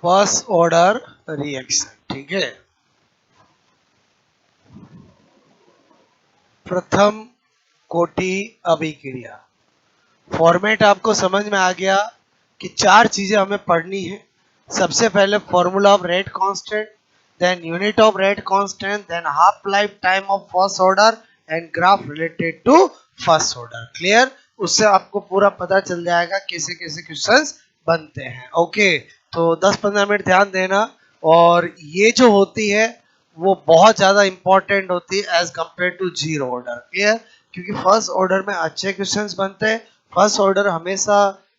First order reaction, ठीक है। प्रथम कोटि अभिक्रिया। फॉर्मेट आपको समझ में आ गया कि चार चीजें हमें पढ़नी है। सबसे पहले formula of rate constant, then unit of rate constant, then half life time of first order and graph related to first order. Clear? उससे आपको पूरा पता चल जाएगा कैसे कैसे क्वेश्चंस बनते हैं। ओके, तो 10-15 मिनट ध्यान देना। और ये जो होती है वो बहुत ज़्यादा इंपॉर्टेंट होती है as compare to zero order. Clear? क्योंकि फर्स्ट ऑर्डर में अच्छे क्वेश्चंस बनते हैं। फर्स्ट ऑर्डर हमेशा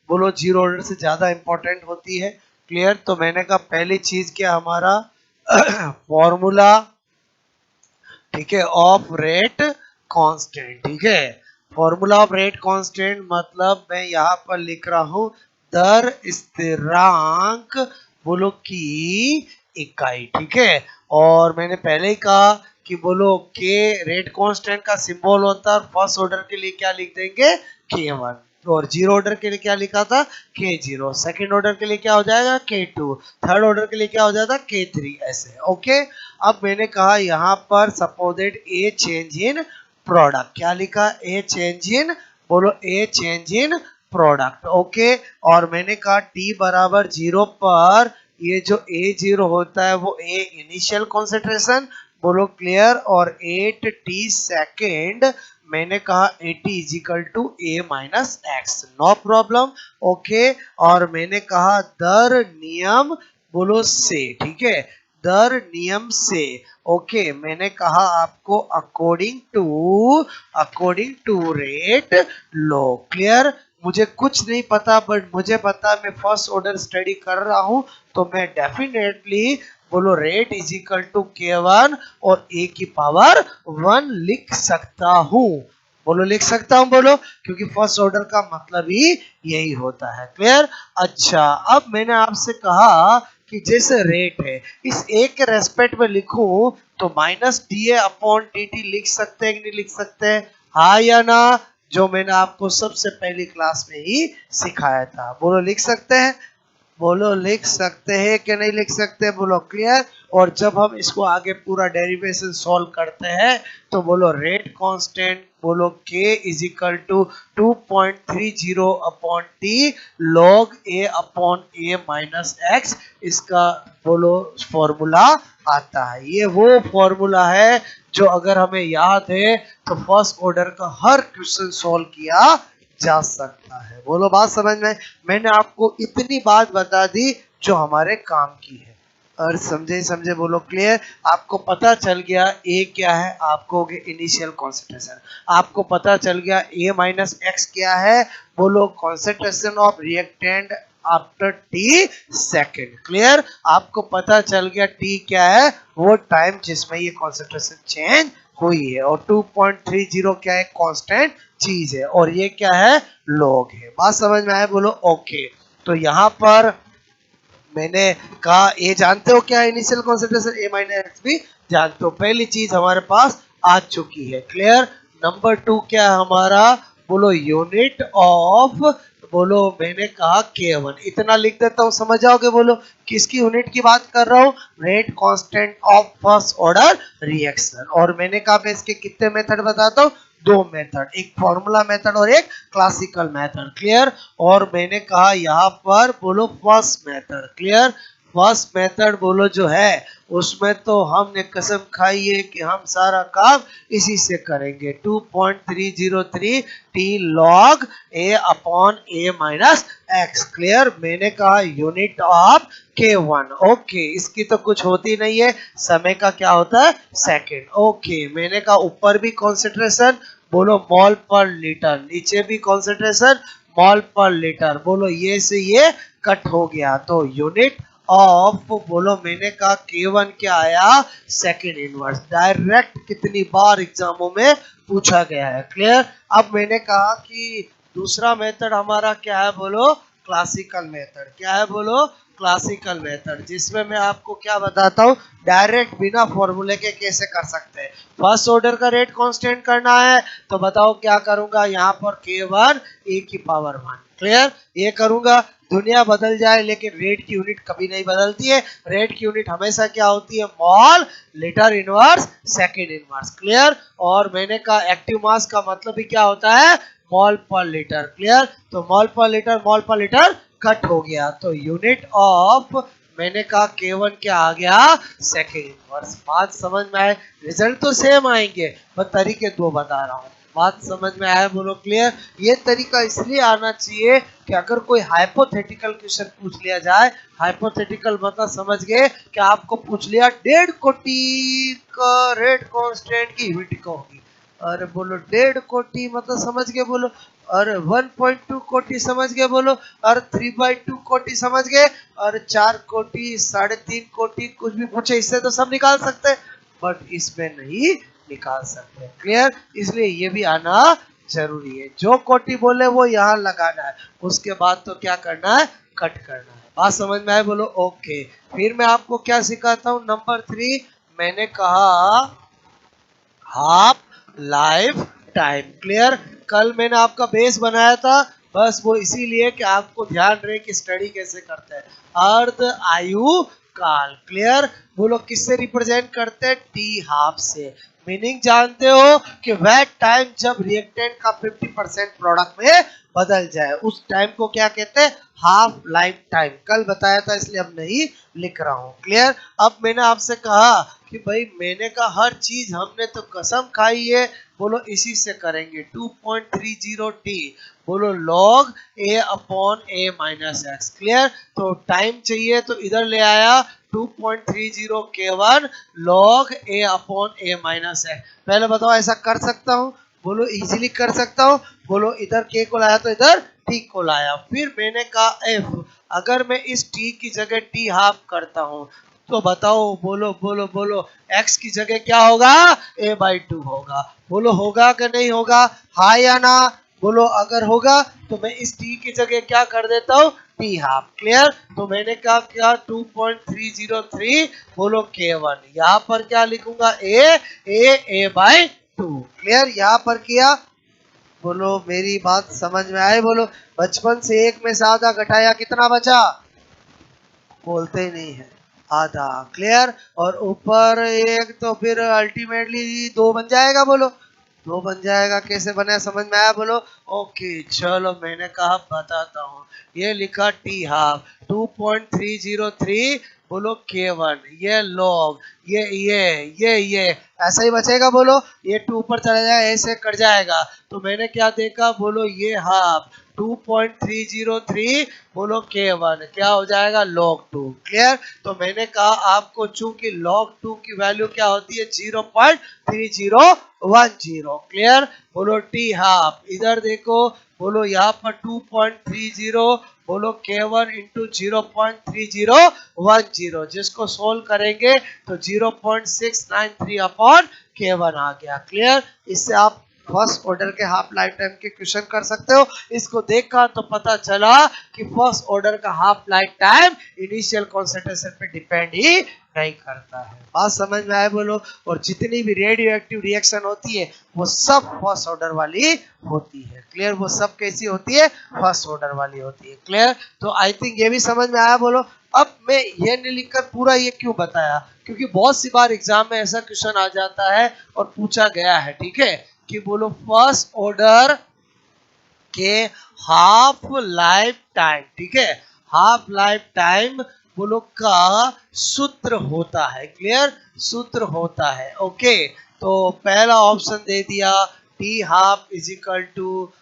बोलो जीरो ऑर्डर से ज़्यादा इंपॉर्टेंट होती है। क्लियर? तो मैंने कहा पहली चीज़ क्या हमारा फॉर्मूला, ठीक है, ऑफ रेट कांस्टेंट। ठीक है, फॉर्मूला ऑफ रेट कांस्टेंट मतलब मैं यहाँ पर लिख रहा हूँ दर स्थिरांक बोलो की इकाई। ठीक है, और मैंने पहले ही कहा कि बोलो के रेट कांस्टेंट का सिंबल होता है। फर्स्ट ऑर्डर के लिए क्या लिख देंगे? K1। और जीरो ऑर्डर के लिए क्या लिखा था? K0। सेकंड ऑर्डर के लिए क्या हो जाएगा? K2। थर्ड ऑर्डर के लिए क्या हो जाता? K3। ऐसे। ओके, अब मैंने कहा यहाँ पर supposed A change in product. क्या लिखा? ए चेंज इन, बोलो ए चेंज इन प्रोडक्ट। ओके, और मैंने कहा टी बराबर 0 पर ये जो A0 होता है वो ए इनिशियल कॉन्सेंट्रेशन, बोलो क्लियर, और 8t सेकेंड मैंने कहा 80 is equal to a minus x. No problem. Okay, और मैंने कहा दर नियम बोलो से, ठीक है, दर नियम से। ओके, मैंने कहा आपको अकॉर्डिंग टू रेट लो। क्लियर? मुझे कुछ नहीं पता बट मुझे पता मैं फर्स्ट ऑर्डर स्टडी कर रहा हूं, तो मैं डेफिनेटली बोलो rate is equal to K1 और ए की पावर 1 लिख सकता हूं। बोलो लिख सकता हूं, बोलो, क्योंकि फर्स्ट ऑर्डर का मतलब ही यही होता है। क्लियर? अच्छा, अब मैंने आपसे कहा कि जैसे रेट है इस एक के रेस्पेक्ट में लिखूं तो minus D A upon D T लिख सकते हैं कि नहीं लिख सकते हैं? हाँ या ना? जो मैंने आपको सबसे पहली क्लास में ही सिखाया था। बोलो लिख सकते हैं? बोलो लिख सकते हैं कि नहीं लिख सकते? बोलो क्लियर? और जब हम इसको आगे पूरा डेरिवेशन सॉल्व करते हैं तो बोलो रेट कांस्टेंट बोलो k is equal to 2.30 upon t log a upon a minus x, इसका बोलो फॉर्मूला आता है। ये वो फॉर्मूला है जो अगर हमें याद है तो फर्स्ट ऑर्डर का हर क्वेश्चन सॉल्व किया जा सकता है। बोलो बात समझ में? मैंने आपको इतनी बात बता दी जो हमारे काम की है। और समझे समझे? बोलो क्लियर? आपको पता चल गया ए क्या है, आपको हो गया इनिशियल कॉन्सेंट्रेशन। आपको पता चल गया ए माइनस एक्स क्या है, बोलो concentration of reactant after T second. Clear? आपको पता चल गया टी क्या है, वो टाइम जिसमें ये कॉन्सेंट्रेशन चेंज हुई है, और 2.30 क्या है? कांस्टेंट चीज है, और ये क्या है? लॉग है। बात समझ में आए? बोलो ओके। तो यहाँ पर मैंने कहा ए जानते हो क्या है इनिशियल कॉन्सेंट्रेशन? ए माइनस एक्स भी जानते हो। पहली चीज हमारे पास आ चुकी है। क्लियर? नंबर 2 क्या है हमारा? बोलो यूनिट ऑफ, बोलो मैंने कहा K1। इतना लिख देता हूं, समझ जाओगे? बोलो किसकी यूनिट की बात कर रहा हूं? Rate constant of first order reaction. और मैंने कहा मैं इसके कितने मेथड बताता हूं? 2 मेथड, एक फॉर्मूला मेथड और एक क्लासिकल मेथड। क्लियर? और मैंने कहा यहाँ पर बोलो first method. Clear? First method बोलो जो है उसमें तो हमने कसम खाई है कि हम सारा काम इसी से करेंगे। 2.303 t log a upon a minus x. Clear? मैंने कहा यूनिट ऑफ K1। ओके, इसकी तो कुछ होती नहीं है, समय का क्या होता है? सेकंड। ओके, मैंने कहा ऊपर भी कॉन्सेंट्रेशन बोलो मॉल पर लीटर, नीचे भी कॉन्सेंट्रेशन मॉल पर लीटर। बोलो ये से ये कट हो गया, तो यूनिट ऑफ बोलो मैंने कहा K1 क्या आया? Second inverse. डायरेक्ट कितनी बार एग्जामों में पूछा गया है। क्लियर? अब मैंने कहा कि दूसरा मेथड हमारा क्या है? बोलो क्लासिकल मेथड। क्या है? बोलो क्लासिकल मेथड, जिसमें मैं आपको क्या बताता हूँ, डायरेक्ट बिना फॉर्मूले के कैसे कर सकते हैं। फर्स्ट ऑर्डर का रेट कांस्टेंट करना है तो बताओ क्या करूंगा, यहाँ पर K1 e की पावर 1। क्लियर, ये करूंगा, दुनिया बदल जाए लेकिन रेट की यूनिट कभी नहीं बदलती है। रेट की यूनिट हमेशा क्या होती है, mole litre inverse second inverse. Clear, और मैंने कहा एक्टिव मास का मतलब ही क्या होता है, मोल पर लीटर। क्लियर, तो मोल पर लीटर कट हो गया तो यूनिट ऑफ मैंने कहा K1 क्या आ गया, सेकंड इनवर्स। बात समझ में आए, रिजल्ट तो सेम आएंगे, मैं तरीके दो बता रहा हूँ। बात समझ में आया, बोलो क्लियर। ये तरीका इसलिए आना चाहिए कि अगर कोई हाइपोथेटिकल क्वेश्चन पूछ लिया जाए, हाइपोथेटिकल मतलब समझ गए कि आपको पूछ लिया 1.5 कोटि का रेट कांस्टेंट की यूनिट क्या होगी। अरे बोलो 1.5 कोटि मतलब समझ गए, बोलो। अरे 1.2 कोटि समझ गए, बोलो। और 3/2 कोटि समझ गए। और 4 कोटि, 3.5 कोटि, कुछ भी पूछे इससे तो सब निकाल सकते हैं, बट इसमें नहीं निकाल सकते। क्लियर, इसलिए ये भी आना जरूरी है। जो कोटि बोले वो यहाँ लगाना है, उसके बाद तो क्या करना है, कट करना है। बात समझ में आए, बोलो ओके। फिर मैं आपको क्या सिखाता हूँ, नंबर 3 मैंने कहा हाफ लाइफ टाइम। क्लियर, कल मैंने आपका बेस बनाया था, बस वो इसीलिए कि आपको ध्यान रहे कि स्टडी कैसे करते हैं। अर्ध आयु काल। क्लियर, वो लोग किससे रिप्रेजेंट करते हैं, टी हाफ से। मीनिंग जानते हो कि वह टाइम जब रिएक्टेंट का 50% प्रोडक्ट में बदल जाए, उस टाइम को क्या कहते हैं, हाफ लाइफ टाइम। कल बताया था इसलिए अब नहीं लिख रहा हूं। क्लियर, अब मैंने आपसे कहा कि भाई मैंने कहा हर चीज हमने तो कसम खाई है, बोलो इसी से करेंगे। 2.30 टी, बोलो log a upon a minus x. Clear, तो टाइम चाहिए तो इधर ले आया 2.30 K1 log a upon a minus x. पहले बताओ ऐसा कर सकता हूँ, बोलो इजीली कर सकता हूँ, बोलो इधर k को लाया तो इधर t को लाया। फिर मैंने कहा f, अगर मैं इस t की जगह t हाफ करता हूँ तो बताओ, बोलो बोलो बोलो, x की जगह क्या होगा, a/2 होगा। बोलो होगा कि नहीं होगा, हाँ या ना, बोलो। अगर होगा तो मैं इस t की जगह क्या कर देता हूँ, t हाफ। क्लियर, तो मैंने कहा क्या 2.303, बोलो K1, यहाँ पर क्या लिखूंगा, a/2। क्लियर, यहाँ पर किया, बोलो मेरी बात समझ में आए, बोलो। बचपन से एक में से आधा घटाया कितना बचा, बोलते ही नहीं है, आधा। क्लियर, और ऊपर एक तो फिर अल्टीमेटली 2 बन जाएगा, बोलो 2 बन जाएगा। कैसे बना समझ में आया, बोलो ओके। चलो मैंने कहा बताता हूँ, ये लिखा टी हाफ 2.303, बोलो K1, ये लॉग, ये ऐसा ही बचेगा, बोलो। ये 2 ऊपर चला जाएगा, ऐसे कट जाएगा, तो मैंने क्या देखा, बोलो ये हाफ 2.303, बोलो K1 क्या हो जाएगा, log 2। क्लियर, तो मैंने कहा आपको चूंकि log 2 की वैल्यू क्या होती है, 0.3010। क्लियर, बोलो टी हाफ, इधर देखो, बोलो यहाँ पर 2.30, बोलो K1 इंटू 0.3010, जिसको सोल्व करेंगे तो 0.693 अपॉन K1 आ गया। क्लियर, इससे आप फर्स्ट ऑर्डर के हाफ लाइफ टाइम के क्वेश्चन कर सकते हो। इसको देखा तो पता चला कि फर्स्ट ऑर्डर का half life time initial concentration पे डिपेंड ही नहीं करता है। बात समझ में आए, बोलो। और जितनी भी रेडियो एक्टिव रिएक्शन होती है वो सब फर्स्ट ऑर्डर वाली होती है। क्लियर, वो सब कैसी होती है, फर्स्ट ऑर्डर वाली होती है। क्लियर, तो आई थिंक ये भी समझ में आया, बोलो। अब मैं ये नहीं लिखकर पूरा ये क्यों बताया, क्योंकि बहुत सी बार एग्जाम में ऐसा क्वेश्चन आ जाता है और पूछा गया है, ठीक है, कि बोलो फर्स्ट ऑर्डर के हाफ लाइफ टाइम, ठीक है, हाफ लाइफ टाइम बोलो का सूत्र होता है। क्लियर, सूत्र होता है। ओके, तो पहला ऑप्शन दे दिया t half is equal to,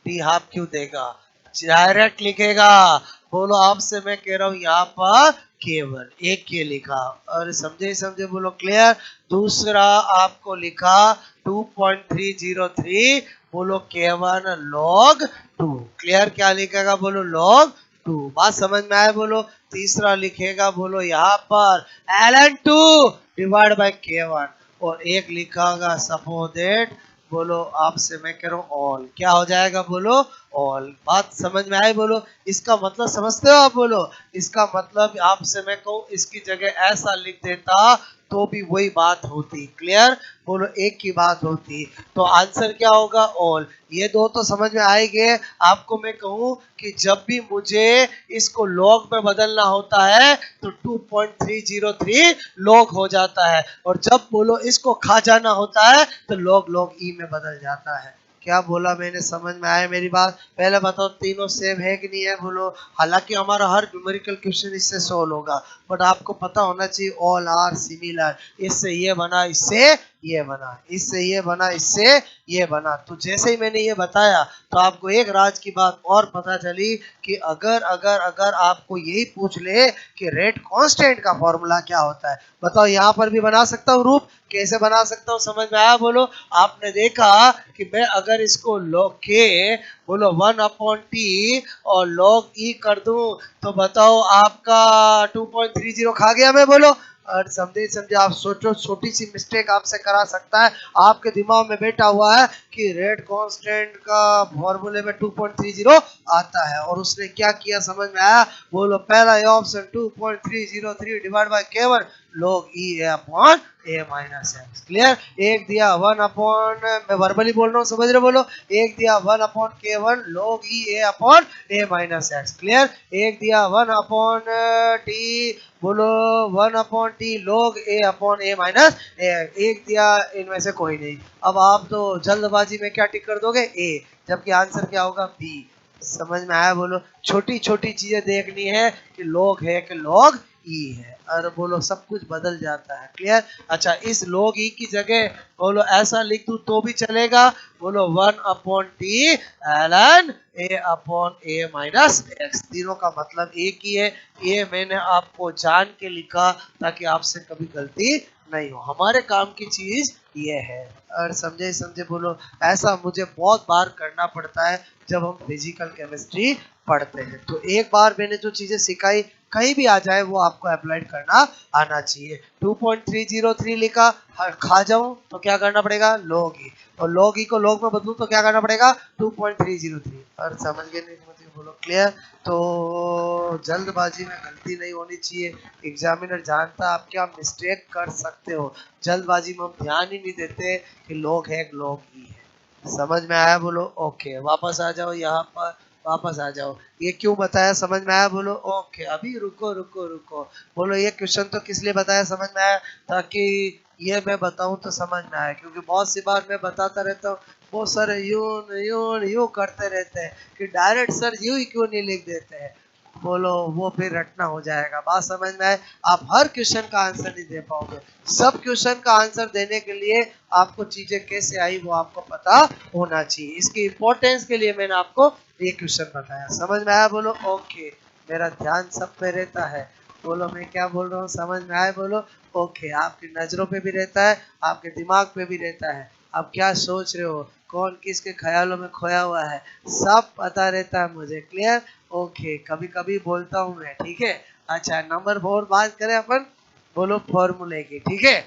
t half क्यों देगा, डायरेक्ट लिखेगा, बोलो आपसे मैं कह रहा हूं यहाँ पर केवल एक के लिखा, और समझे समझे, बोलो क्लियर। दूसरा आपको लिखा 2.303, बोलो K1 log 2। क्लियर, क्या लिखेगा, बोलो log 2। बात समझ में आए, बोलो। तीसरा लिखेगा, बोलो यहाँ पर ln 2 डिवाइड बाय K1, और एक लिखा होगा सपोज दैट बोलो आपसे मैं कह रहा हूँ ऑल, क्या हो जाएगा बोलो ऑल। बात समझ में आई बोलो, इसका मतलब समझते हो आप बोलो, इसका मतलब आपसे मैं कहूँ इसकी जगह ऐसा लिख देता तो भी वही बात होती। क्लियर बोलो, एक की बात होती। तो आंसर क्या होगा ऑल। ये दो तो समझ में आएंगे। आपको मैं कहूँ कि जब भी मुझे इसको लॉग में बदलना होता है तो 2.303 लॉग हो जाता है, और जब बोलो इसको खा जाना होता है तो लॉग लॉग ई में बदल जाता है। क्या बोला मैंने, समझ में आया मेरी बात। पहले बताओ तीनों सेम है कि नहीं है बोलो। हालांकि हमारा हर न्यूमेरिकल क्वेश्चन इससे सोल्व होगा, बट आपको पता होना चाहिए ऑल आर सिमिलर। इससे ये बना, इससे ये बना, इससे ये बना, इससे ये बना। तो जैसे ही मैंने ये बताया तो आपको एक राज की बात और पता चली कि अगर अगर अगर आपको यही पूछ ले कि रेट कांस्टेंट का फॉर्मूला क्या होता है, बताओ यहाँ पर भी बना सकता हूँ रूप, कैसे बना सकता हूँ समझ में आया बोलो। आपने देखा कि मैं अगर इसको log के बोलो 1/t और log e कर दूं तो बताओ आपका 2.30 खा गया मैं बोलो। और समझे समझे आप सोचो, छोटी सी मिस्टेक आपसे करा सकता है। आपके दिमाग में बैठा हुआ है कि रेट कांस्टेंट का फॉर्मूले में 2.30 आता है, और उसने क्या किया समझ में आया बोलो। पहला ये option 2.303 divide by k1 log e upon a minus x. Clear, एक दिया 1/, मैं वर्बली बोल रहा हूँ समझ रहे बोलो। एक दिया 1/k1 log e a upon a minus x. Clear, एक दिया 1/t बोलो 1/t log a upon a minus एक दिया, इनमें से कोई नहीं। अब आप तो जल्दबाजी में क्या टिक कर दोगे a, जबकि आंसर क्या होगा b। समझ में आया बोलो। छोटी छोटी चीजें देखनी है कि log है कि log e है, और बोलो सब कुछ बदल जाता है। क्लियर, अच्छा इस log e की जगह बोलो ऐसा लिख दूं तो भी चलेगा बोलो 1/t ln a upon a minus x. तीनों का मतलब एक ही है। ये मैंने आपको जान के लिखा ताकि आपसे कभी गलती नहीं हो। हमारे काम की चीज ये है, और समझे समझे बोलो। ऐसा मुझे बहुत बार करना पड़ता है जब हम फिजिकल केमिस्ट्री पढ़ते हैं। तो एक बार मैंने जो चीजें सिखाई कहीं भी आ जाए वो आपको अप्लाइड करना आना चाहिए। 2.303 लिखा, खा जाऊं तो क्या करना पड़ेगा log e, और log e को log में बदलूं तो क्या करना पड़ेगा 2.303। और समझ गए नहीं मुझे बोलो। क्लियर, तो जल्दबाजी में गलती नहीं होनी चाहिए। एग्जामिनर जानता आप क्या मिस्टेक कर सकते हो, जल्दबाजी में हम ध्यान ही नहीं देते कि log है log e है। समझ में आया बोलो। ओके, वापस आ जाओ यहाँ पर, वापस आ जाओ। ये क्यों बताया समझ में आया बोलो। ओके, अभी रुको रुको रुको बोलो। ये क्वेश्चन तो किस लिए बताया समझ में आया, ताकि ये मैं बताऊं तो समझ में आए। क्योंकि बहुत सी बार मैं बताता रहता हूँ, बहुत सारे यूं करते रहते हैं कि डायरेक्ट सर यूं ही क्यों नहीं लिख देते हैं बोलो, वो फिर रटना हो जाएगा। बात समझ में आए। आप हर क्वेश्चन का आंसर नहीं दे पाओगे। सब क्वेश्चन का आंसर देने के लिए आपको चीजें कैसे आई वो आपको पता होना चाहिए। इसकी इंपॉर्टेंस के लिए मैंने आपको ये क्वेश्चन बताया। समझ में आया बोलो। ओके, मेरा ध्यान सब पे रहता है बोलो। मैं क्या बोल रहा हूँ समझ में आया बोलो। ओके, आपकी नजरों पे भी रहता है, आपके दिमाग पे भी रहता है। आप क्या सोच रहे हो, कौन किसके ख्यालों में खोया हुआ है, सब पता रहता है मुझे। क्लियर, ओके, कभी कभी बोलता हूँ मैं, ठीक है। अच्छा, नंबर 4 बात करें अपन बोलो फॉर्मूले की, ठीक है।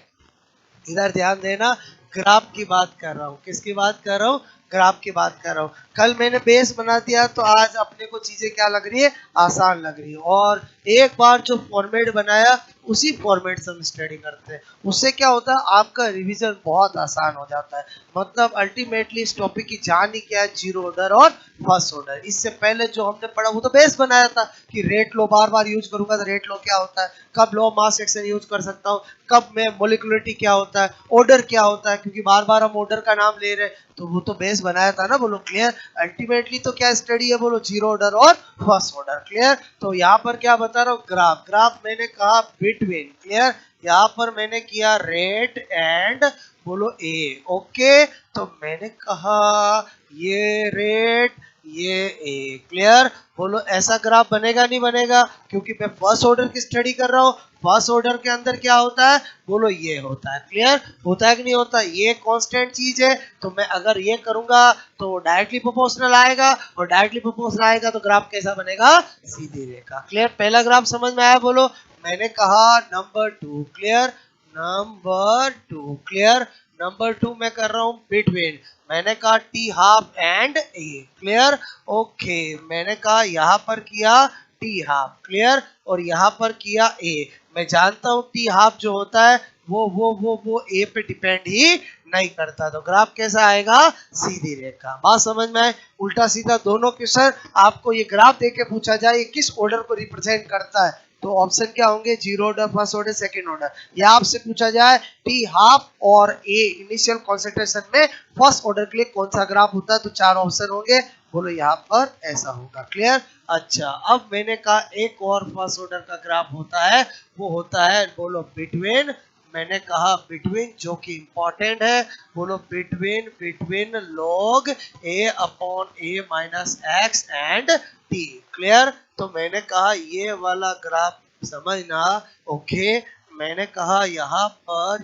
इधर ध्यान देना, ग्राफ की बात कर रहा हूँ। किसकी बात कर रहा हूँ, ग्राफ की बात कर रहा हूँ। कल मैंने बेस बना दिया तो आज अपने को चीजें क्या लग रही है, आसान लग रही है। और एक बार जो फॉर्मेट बनाया उसी फॉर्मेट से हम स्टडी करते हैं। उससे क्या होता है, आपका रिवीजन बहुत आसान हो जाता है। मतलब अल्टीमेटली इस टॉपिक की जान ही क्या है, जीरो ऑर्डर और फर्स्ट ऑर्डर। इससे पहले जो हमने पढ़ा वो तो बेस बनाया था कि रेट लो बार बार यूज करूंगा तो रेट लो क्या होता है, कब लो मास सेक्शन यूज कर सकता हूँ, कब में मोलिकुलरिटी क्या होता है, ऑर्डर क्या होता है, क्योंकि बार बार हम ऑर्डर का नाम ले रहे हैं। तो वो तो बेस बनाया था ना बोलो। क्लियर, अल्टीमेटली तो क्या स्टडी है बोलो, जीरो ऑर्डर और फर्स्ट ऑर्डर। क्लियर, तो यहाँ पर क्या बता रहा हूँ, ग्राफ। ग्राफ मैंने कहा बिटवीन। क्लियर, यहाँ पर मैंने किया रेट एंड बोलो ए। ओके, तो मैंने कहा ये रेट ये ए। क्लियर, बोलो ऐसा ग्राफ बनेगा नहीं बनेगा, क्योंकि मैं फर्स्ट ऑर्डर की स्टडी कर रहा हूँ। फर्स्ट ऑर्डर के अंदर क्या होता है बोलो, ये होता है। क्लियर, होता है कि नहीं होता, ये कांस्टेंट चीज है। तो मैं अगर ये करूंगा तो डायरेक्टली प्रोपोर्शनल आएगा, और डायरेक्टली प्रोपोर्शनल आएगा तो ग्राफ कैसा बनेगा, सीधी रेखा। क्लियर, पहला ग्राफ समझ में आया बोलो। मैंने कहा number 2। Clear, number 2। Clear, number 2 मैं कर रहा हूं बिटवीन, मैंने कहा T half and A, clear, okay, मैंने कहा यहां पर किया टी हाफ, क्लियर, और यहां पर किया ए। मैं जानता हूं टी हाफ जो होता है वो ए पे डिपेंड ही नहीं करता, तो ग्राफ कैसा आएगा, सीधी रेखा। बात समझ में आए, उल्टा सीधा दोनों क्वेश्चन आपको ये ग्राफ देके पूछा जाए ये किस ऑर्डर को रिप्रेजेंट करता है, तो ऑप्शन क्या होंगे, zero order, first order, second order. या आपसे पूछा जाए टी हाफ और ए इनिशियल कॉन्सेंट्रेशन में फर्स्ट ऑर्डर के लिए कौन सा ग्राफ होता है, तो चार ऑप्शन होंगे, बोलो यहाँ पर ऐसा होगा, क्लियर। अच्छा, अब मैंने कहा एक और फर्स्ट ऑर्डर का ग्राफ होता है, वो होता है, बोलो बिटवीन, मैंने कहा बिटवीन जो कि इंपॉर्टेंट है, बोलो between, between log a upon a minus x and T, clear. तो मैंने कहा ये वाला ग्राफ समझना, ओके, मैंने कहा यहाँ पर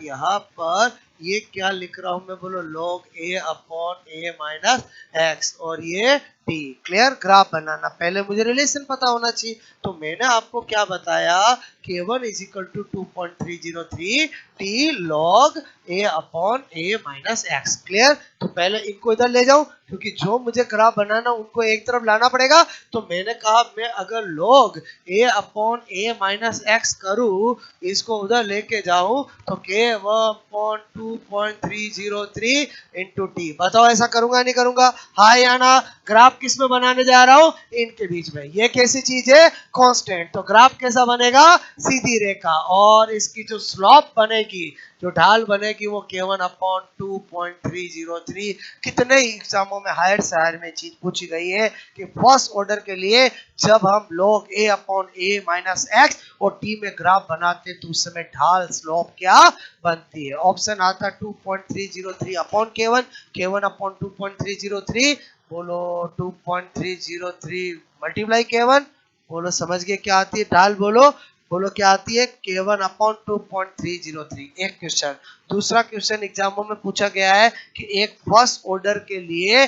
ये क्या लिख रहा हूं मैं, बोलो log a upon a minus x और ये टी, क्लियर। ग्राफ बनाना पहले मुझे रिलेशन पता होना चाहिए, तो मैंने आपको क्या बताया, k1 is equal to 2.303 t log a upon a minus x, clear. तो पहले इनको इधर ले जाऊं, क्योंकि जो मुझे ग्राफ बनाना उनको एक तरफ लाना पड़ेगा, तो मैंने कहा मैं अगर log a upon a minus x करूं, इसको उधर लेके जाऊं, तो के 1.2.303 इंटू टी, बताओ ऐसा करूंगा नहीं करूंगा, हाँ या ना। ग्राफ किस में बनाने जा रहा हूं, इनके बीच में, ये कैसी चीज है, कांस्टेंट, तो ग्राफ कैसा बनेगा, सीधी रेखा, और इसकी जो स्लॉप बनेगी, जो ढाल बनेगी, वो k1 अपॉन 2.303। कितने एग्जामों में हायर से हायर में चीज पूछी गई है कि फर्स्ट ऑर्डर के लिए जब हम log a upon a minus x और t में ग्राफ बनाते तो उस समय ढाल स्लोप क्या बनती है, ऑप्शन आता 2.303 अपॉन k1, k1 अपॉन 2.303, बोलो 2.303 मल्टीप्लाई k1, बोलो समझ गए क्या आती है ढाल, बोलो बोलो क्या आती है, k1 अपॉन 2.303, एक क्वेश्चन। दूसरा क्वेश्चन एग्जामों में पूछा गया है कि एक फर्स्ट ऑर्डर के लिए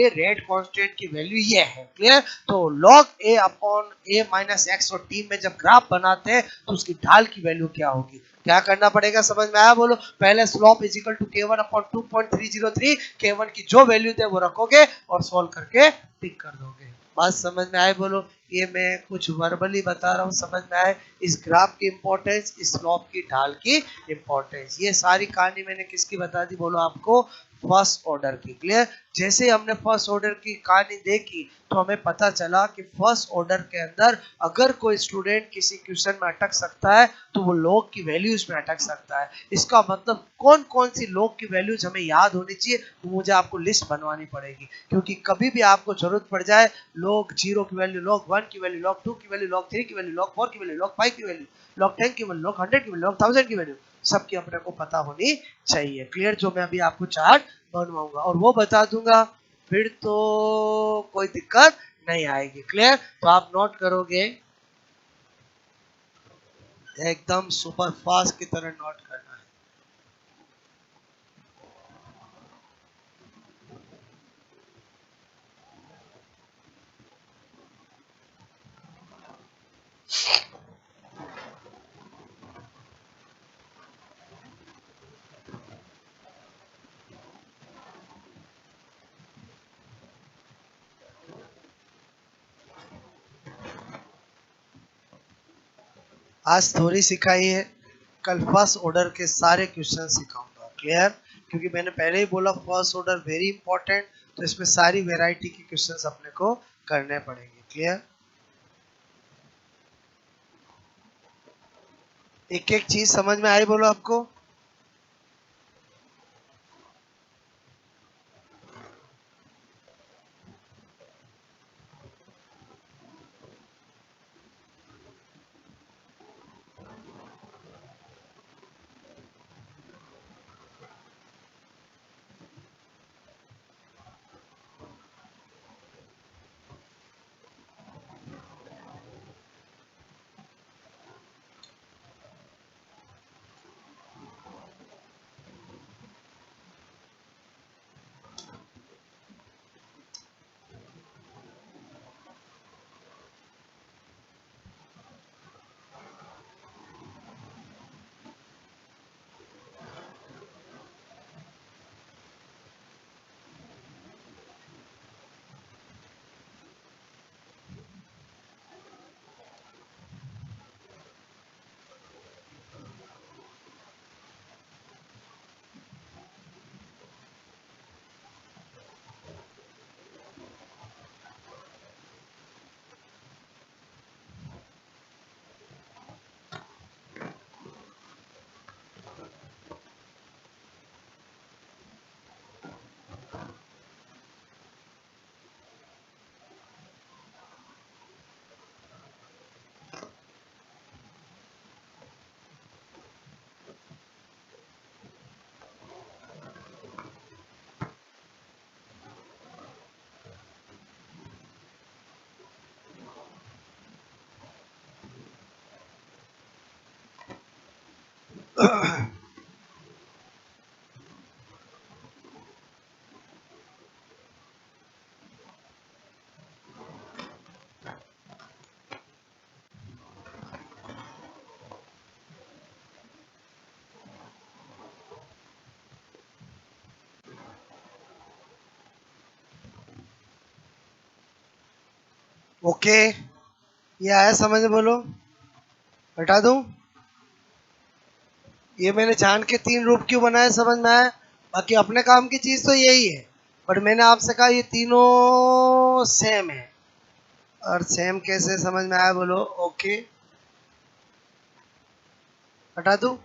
रेट कांस्टेंट की वैल्यू ये है, क्लियर। तो log a upon a minus x और t में जब ग्राफ बनाते हैं तो उसकी ढाल की वैल्यू क्या होगी, क्या करना पड़ेगा, समझ में आया, बोलो। पहले slope is equal to k1 upon 2.303, k1 की जो वैल्यू थे वो रखोगे और सॉल्व करके टिक कर दोगे। बात समझ में आए, बोलो। ये मैं कुछ वर्बली बता रहा हूँ, समझ में आए, इस ग्राफ की इंपॉर्टेंस, इस स्लोप की ढाल की इंपॉर्टेंस, ये सारी कहानी मैंने किसकी बता दी, बोलो आपको फर्स्ट ऑर्डर की, क्लियर। जैसे हमने फर्स्ट ऑर्डर की कहानी देखी तो हमें पता चला कि फर्स्ट ऑर्डर के अंदर अगर कोई स्टूडेंट किसी क्वेश्चन में अटक सकता है तो वो लॉग की वैल्यूज में अटक सकता है। इसका मतलब कौन कौन सी लॉग की वैल्यूज हमें याद होनी चाहिए, तो मुझे आपको लिस्ट बनवानी पड़ेगी, क्योंकि कभी भी आपको जरूरत पड़ जाए लॉग 0 की वैल्यू, लॉग 1 की वैल्यू, लॉग 2 की वैल्यू, लॉग 3 की वैल्यू, लॉग 4 की वैल्यू, लॉग 5 की वैल्यू, लॉग 10 की वैल्यू, लॉग 100 की वैल्यू, लॉग 1000 की वैल्यू, सबकी अपने को पता होनी चाहिए, क्लियर। जो मैं अभी आपको चार्ट बनवाऊंगा और वो बता दूंगा, फिर तो कोई दिक्कत नहीं आएगी, क्लियर। तो आप नोट करोगे, एकदम सुपर फास्ट की तरह नोट करना है। आज थोड़ी सिखाई है, कल फर्स्ट ऑर्डर के सारे क्वेश्चन सिखाऊंगा, क्लियर। क्योंकि मैंने पहले ही बोला फर्स्ट ऑर्डर वेरी इंपॉर्टेंट, तो इसमें सारी वेराइटी के क्वेश्चंस अपने को करने पड़ेंगे, क्लियर। एक एक चीज समझ में आई, बोलो आपको। ओके, ये आया समझ में? बोलो, हटा दूं? ये मैंने जान के 3 रूप क्यों बनाए, समझ में आया? बाकी अपने काम की चीज तो यही है, पर मैंने आपसे कहा ये तीनों सेम है। और सेम कैसे, समझ में आया? बोलो ओके, हटा दूं?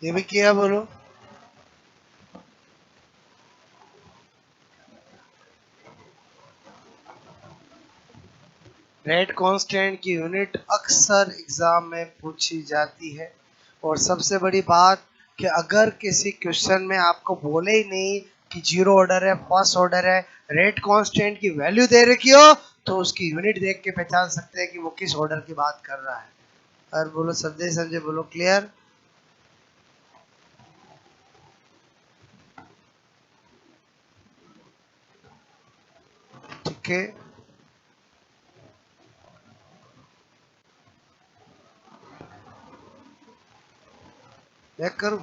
ये भी किया, बोलो। रेट कांस्टेंट की यूनिट अक्सर एग्जाम में पूछी जाती है। और सबसे बड़ी बात कि अगर किसी क्वेश्चन में आपको बोले ही नहीं कि जीरो ऑर्डर है, फर्स्ट ऑर्डर है, रेट कांस्टेंट की वैल्यू दे रखी हो, तो उसकी यूनिट देख के पहचान सकते हैं कि वो किस ऑर्डर की बात कर रहा है। और बोलो समझे समझे, बोलो क्लियर? ठीक है, बैक करूं?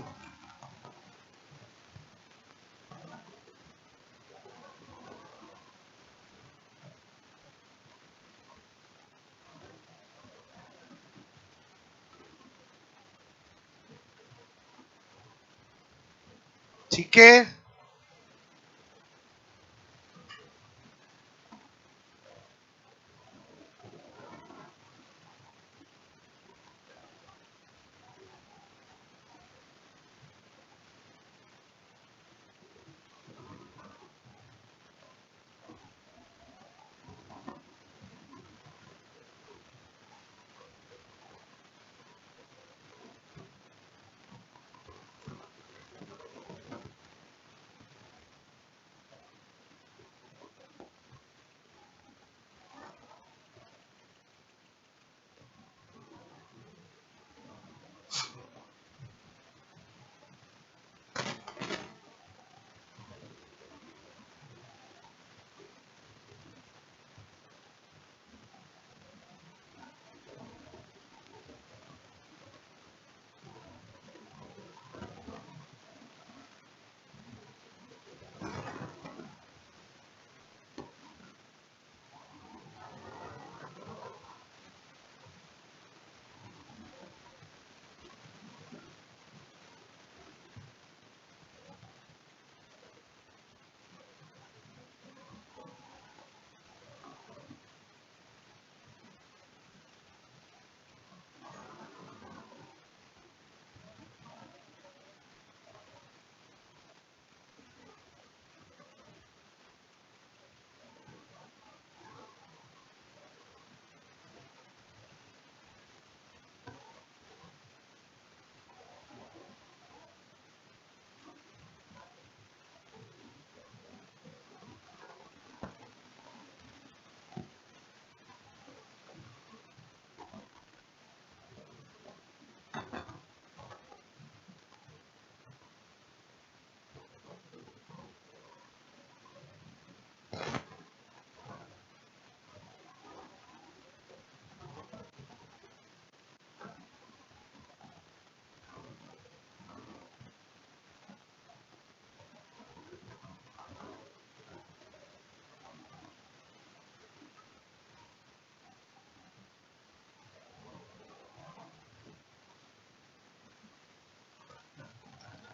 ठीक है,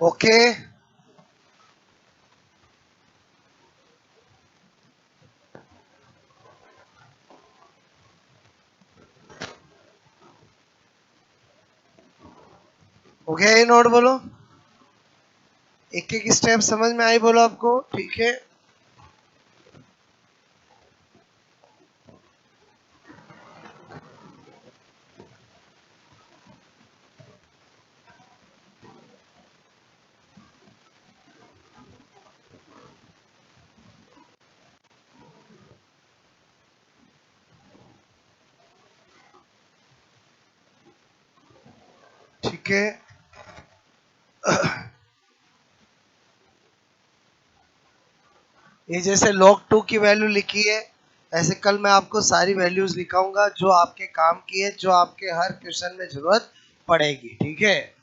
ओके ओके, नोट बोलो, एक एक स्टेप समझ में आई बोलो आपको, ठीक है। ठीक है, ये जैसे log 2 की वैल्यू लिखी है, ऐसे कल मैं आपको सारी वैल्यूज लिखाऊंगा जो आपके काम की है, जो आपके हर क्वेश्चन में जरूरत पड़ेगी, ठीक है।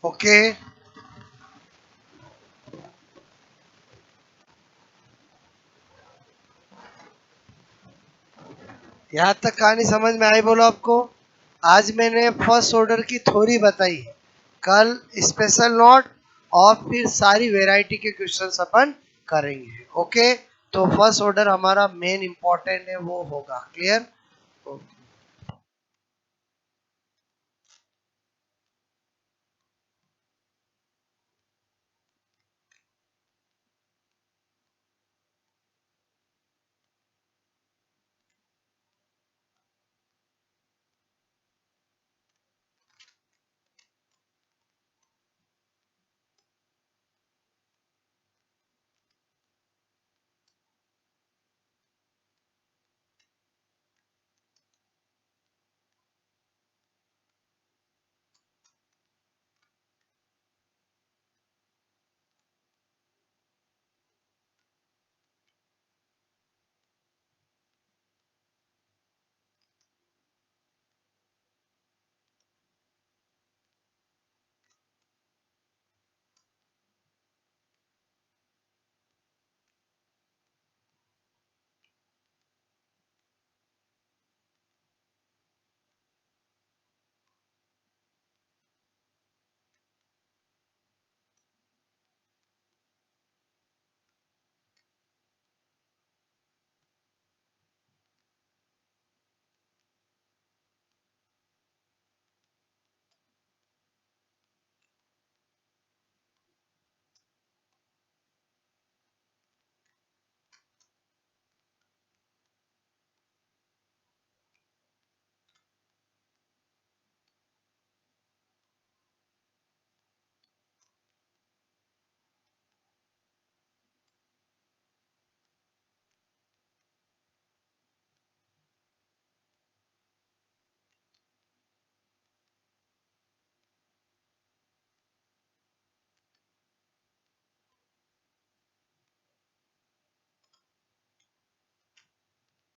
ओके, यहाँ तक कहानी समझ में आई बोलो आपको। आज मैंने फर्स्ट ऑर्डर की थ्योरी बताई है, कल स्पेशल नोट और फिर सारी वैरायटी के क्वेश्चंस अपन करेंगे, ओके। तो फर्स्ट ऑर्डर हमारा मेन इंपॉर्टेंट है, वो होगा क्लियर।